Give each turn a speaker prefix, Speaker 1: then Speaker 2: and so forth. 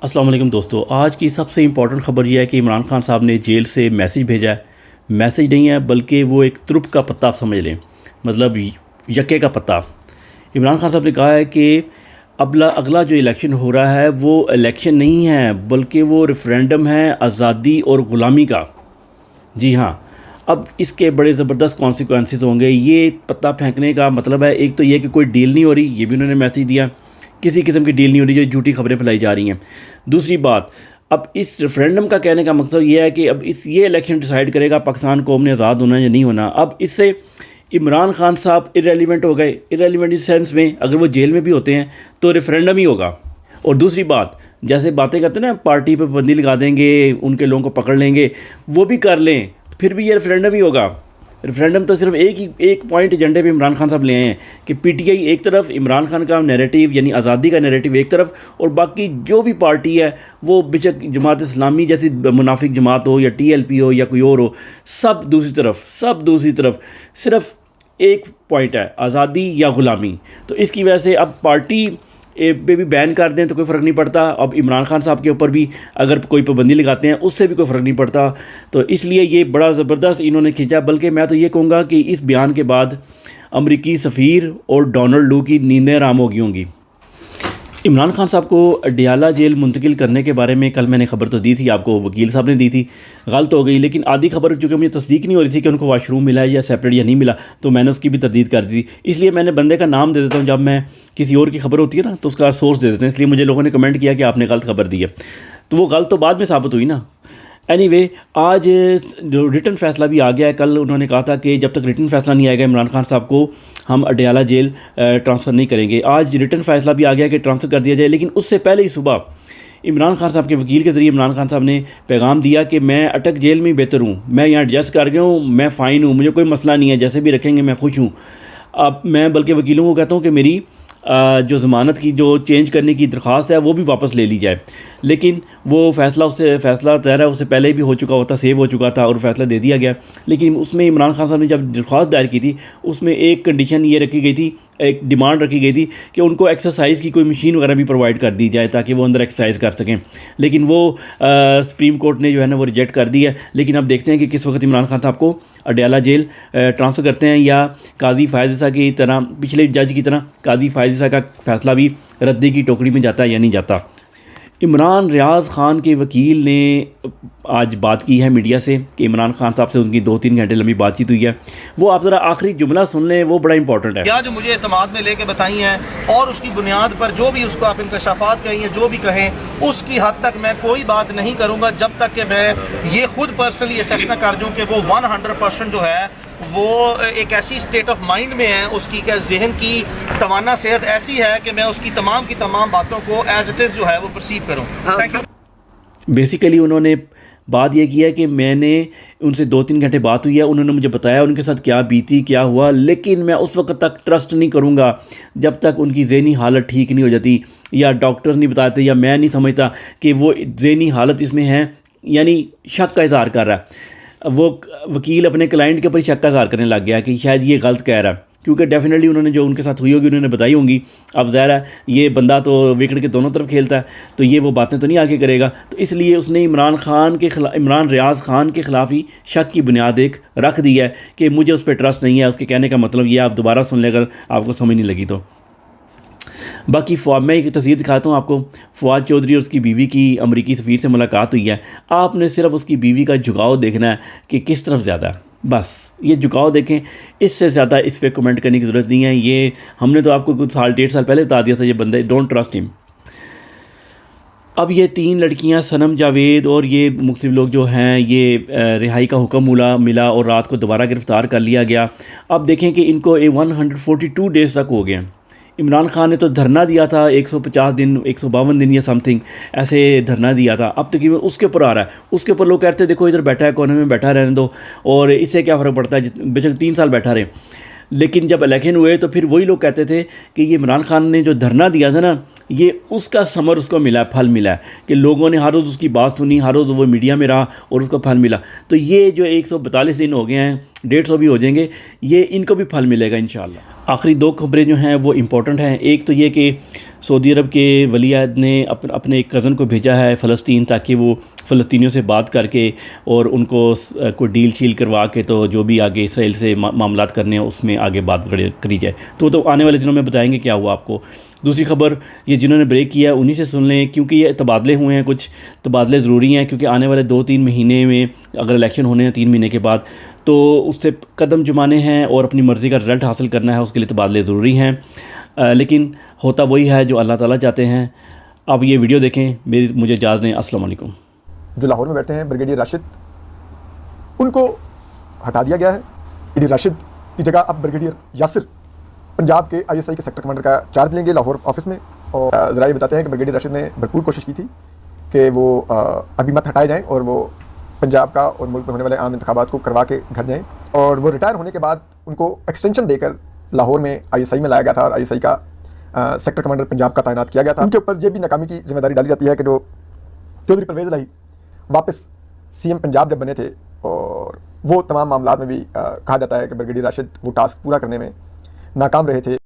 Speaker 1: अस्सलाम वालेकुम दोस्तों, आज की सबसे इम्पॉर्टेंट ख़बर यह है कि इमरान खान साहब ने जेल से मैसेज भेजा है। मैसेज नहीं है बल्कि वो एक तुरुप का पत्ता आप समझ लें, मतलब यक्के का पत्ता। इमरान खान साहब ने कहा है कि अगला जो इलेक्शन हो रहा है वो इलेक्शन नहीं है बल्कि वो रेफरेंडम है आज़ादी और ग़ुलामी का। जी हाँ, अब इसके बड़े ज़बरदस्त कॉन्सिक्वेंसेस होंगे। ये पत्ता फेंकने का मतलब है, एक तो ये कि कोई डील नहीं हो रही, ये भी उन्होंने मैसेज दिया, किसी किस्म की डील नहीं हो रही, जो झूठी खबरें फैलाई जा रही हैं। दूसरी बात, अब इस रेफरेंडम का कहने का मकसद ये है कि अब ये इलेक्शन डिसाइड करेगा पाकिस्तान कौम ने आज़ाद होना है या नहीं होना। अब इससे इमरान खान साहब इरेलीवेंट हो गए। इरेलीवेंट इस सेंस में, अगर वो जेल में भी होते हैं तो रेफरेंडम ही होगा। और दूसरी बात, जैसे बातें करते हैं ना, पार्टी पर पाबंदी लगा देंगे, उनके लोगों को पकड़ लेंगे, वो भी कर लें, फिर भी ये रेफरेंडम ही होगा। रेफरेंडम तो सिर्फ एक पॉइंट एजेंडे पे इमरान खान साहब ले आए हैं कि पीटीआई एक तरफ, इमरान खान का नैरेटिव यानी आज़ादी का नैरेटिव एक तरफ, और बाकी जो भी पार्टी है वो बेशक जमात इस्लामी जैसी मुनाफिक जमात हो या टीएलपी हो या कोई और हो, सब दूसरी तरफ। सिर्फ एक पॉइंट है, आज़ादी या ग़ुलामी। तो इसकी वजह से अब पार्टी पे भी बैन कर दें तो कोई फ़र्क नहीं पड़ता। अब इमरान खान साहब के ऊपर भी अगर कोई पाबंदी लगाते हैं उससे भी कोई फ़र्क नहीं पड़ता। तो इसलिए ये बड़ा ज़बरदस्त इन्होंने खींचा। बल्कि मैं तो ये कहूँगा कि इस बयान के बाद अमरीकी सफ़ीर और डोनाल्ड लू की नींदें हराम हो गई होंगी। इमरान खान साहब को अडियाला जेल मुंतकिल करने के बारे में कल मैंने खबर तो दी थी, आपको वकील साहब ने दी थी, गलत हो गई। लेकिन आधी खबर चूँकि मुझे तस्दीक नहीं हो रही थी कि उनको वाशरूम मिला है या सेपरेट या नहीं मिला, तो मैंने उसकी भी तरदीद कर दी थी। इसलिए मैंने बंदे का नाम दे देता हूँ, जब मैं किसी और की खबर होती है ना तो उसका सोर्स दे देते हैं। इसलिए मुझे लोगों ने कमेंट किया कि आपने गलत खबर दी है, तो वो गलत तो बाद में साबित हुई ना। एनीवे, आज जो रिटन फ़ैसला भी आ गया है। कल उन्होंने कहा था कि जब तक रिटन फ़ैसला नहीं आएगा इमरान खान साहब को हम अडियाला जेल ट्रांसफ़र नहीं करेंगे। आज रिटन फ़ैसला भी आ गया कि ट्रांसफ़र कर दिया जाए, लेकिन उससे पहले ही सुबह इमरान खान साहब के वकील के ज़रिए इमरान खान साहब ने पैगाम दिया कि मैं अटक जेल में बेहतर हूँ, मैं यहाँ एडजस्ट कर गया हूँ, मैं फ़ाइन हूँ, मुझे कोई मसला नहीं है, जैसे भी रखेंगे मैं खुश हूँ। अब मैं बल्कि वकीलों को कहता हूँ कि मेरी जो ज़मानत की जो चेंज करने की दरख्वास्त है वो भी वापस ले ली जाए। लेकिन वो फ़ैसला तय है, उससे पहले भी हो चुका होता, सेव हो चुका था और फ़ैसला दे दिया गया। लेकिन उसमें इमरान खान साहब ने जब दरख्वास्त दायर की थी, उसमें एक कंडीशन ये रखी गई थी, एक डिमांड रखी गई थी कि उनको एक्सरसाइज़ की कोई मशीन वगैरह भी प्रोवाइड कर दी जाए ताकि वो अंदर एक्सरसाइज कर सकें। लेकिन वो सुप्रीम कोर्ट ने जो है ना वो रिजेक्ट कर दी है। लेकिन अब देखते हैं कि किस वक्त इमरान खान साहब को अडियाला जेल ट्रांसफ़र करते हैं, या काजी फ़ायज़ ईसा की तरह, पिछले जज की तरह काजी फ़ायज़ ईसा का फ़ैसला भी रद्दी की टोकरी में जाता है या नहीं जाता। इमरान रियाज़ ख़ान के वकील ने आज बात की है मीडिया से कि इमरान खान साहब से उनकी 2-3 घंटे लंबी बातचीत हुई है। वो आप ज़रा आखिरी जुमला सुन लें, वो बड़ा इंपॉर्टेंट है।
Speaker 2: या जो मुझे एतमाद में लेके बताई हैं और उसकी बुनियाद पर जो भी उसको आप इंकशाफात कहें, जो भी कहें, उसकी हद तक मैं कोई बात नहीं करूँगा जब तक कि मैं ये खुद पर्सनली असेस न कर दूँ कि वो 100% जो है वो एक ऐसी स्टेट ऑफ माइंड में है, उसकी क्या जहन की तवाना सेहत ऐसी है कि मैं उसकी तमाम की तमाम बातों को एज इट इज़ जो है वो परसीव करूँ। Thank you.
Speaker 1: बेसिकली उन्होंने बात यह की है कि मैंने उनसे 2-3 घंटे बात हुई है, उन्होंने मुझे बताया उनके साथ क्या बीती, क्या हुआ, लेकिन मैं उस वक्त तक ट्रस्ट नहीं करूँगा जब तक उनकी ज़हनी हालत ठीक नहीं हो जाती, या डॉक्टर्स नहीं बताते, या मैं नहीं समझता कि वो ज़हनी हालत इसमें है, यानी शक का इज़हार कर रहा है। वो वकील अपने क्लाइंट के ऊपर शक का इज़हार करने लग गया कि शायद ये गलत कह रहा है, क्योंकि डेफिनेटली उन्होंने जो उनके साथ हुई होगी उन्होंने बताई होंगी। अब ज़ाहिर है ये बंदा तो विकेट के दोनों तरफ खेलता है, तो ये वो बातें तो नहीं आगे करेगा। तो इसलिए उसने इमरान रियाज़ ख़ान के ख़िलाफ़ ही शक की बुनियाद एक रख दी है कि मुझे उस पर ट्रस्ट नहीं है। उसके कहने का मतलब ये, आप दोबारा सुन लें अगर आपको समझ नहीं लगी तो। बाकी मैं एक तस्वीर दिखाता हूँ आपको। फ़वाद चौधरी और उसकी बीवी की अमरीकी सफ़ीर से मुलाकात हुई है। आपने सिर्फ उसकी बीवी का झुकाव देखना है कि किस तरफ ज़्यादा है, बस ये झुकाव देखें, इससे ज़्यादा इस पर कमेंट करने की ज़रूरत नहीं है। ये हमने तो आपको कुछ 1.5 साल पहले बता दिया था, ये बंदे डोंट ट्रस्ट हिम। अब ये 3 लड़कियां, सनम जावेद और ये मुख्तलिफ लोग जो हैं, ये रिहाई का हुक्म मिला और रात को दोबारा गिरफ़्तार कर लिया गया। अब देखें कि इनको 142 डेज़ तक हो गए हैं। इमरान खान ने तो धरना दिया था 150 दिन, 152 दिन या समथिंग ऐसे धरना दिया था। अब तकरीबन उसके ऊपर आ रहा है। उसके ऊपर लोग कहते हैं देखो इधर बैठा है, कोने में बैठा रहने दो, और इससे क्या फ़र्क पड़ता है, बेशक 3 साल बैठा रहे। लेकिन जब इलेक्शन हुए तो फिर वही लोग कहते थे कि ये इमरान खान ने जो धरना दिया था ना, ये उसका समर उसको मिला, फल मिला है कि लोगों ने हर रोज़ उसकी बात सुनी, हर रोज़ वो मीडिया में रहा और उसको फल मिला। तो ये जो 142 दिन हो गए हैं, 150 भी हो जाएंगे, ये इनको भी फल मिलेगा इंशाअल्लाह। आखिरी दो खबरें जो हैं वो इम्पोर्टेंट हैं। एक तो ये कि सऊदी अरब के वली अहद ने अपने एक कज़न को भेजा है फ़लस्तीन, ताकि वो फ़लस्तीनियों से बात करके और उनको कोई डील शील करवा के तो जो भी आगे इसराइल से मामलात करने हैं उसमें आगे बात करी जाए। तो आने वाले दिनों में बताएंगे क्या हुआ आपको। दूसरी खबर, ये जिन्होंने ब्रेक किया उन्हीं से सुन लें, क्योंकि ये तबादले हुए हैं, कुछ तबादले ज़रूरी हैं, क्योंकि आने वाले 2-3 महीने में अगर इलेक्शन होने हैं 3 महीने के बाद, तो उससे कदम जमाने हैं और अपनी मर्ज़ी का रिज़ल्ट हासिल करना है, उसके लिए तबादले ज़रूरी हैं। लेकिन होता वही है जो अल्लाह ताला चाहते हैं। अब ये वीडियो देखें, मुझे इजाज़त दें। अस्सलाम वालेकुम।
Speaker 3: जो लाहौर में बैठे हैं ब्रिगेडियर राशिद, उनको हटा दिया गया है। ब्रिगेडियर राशिद की जगह अब ब्रिगेडियर यासिर पंजाब के ISI के सेक्टर कमांडर का चार्ज लेंगे लाहौर ऑफिस में। और ज़रा ये बताते हैं कि ब्रिगेडियर राशिद ने भरपूर कोशिश की थी कि वो अभी मत हटाए जाएँ और वो पंजाब का और मुल्क में होने वाले आम इंतखाबात को करवा के घर जाएँ। और वो रिटायर होने के बाद उनको एक्सटेंशन देकर लाहौर में ISI में लाया गया था और ISI का सेक्टर कमांडर पंजाब का तैनात किया गया था। उनके ऊपर ये भी नाकामी की जिम्मेदारी डाली जाती है कि जो चौधरी परवेज़ इलाही वापस CM पंजाब जब बने थे, और वो तमाम मामलात में भी कहा जाता है कि ब्रिगेडियर राशिद वो टास्क पूरा करने में नाकाम रहे थे।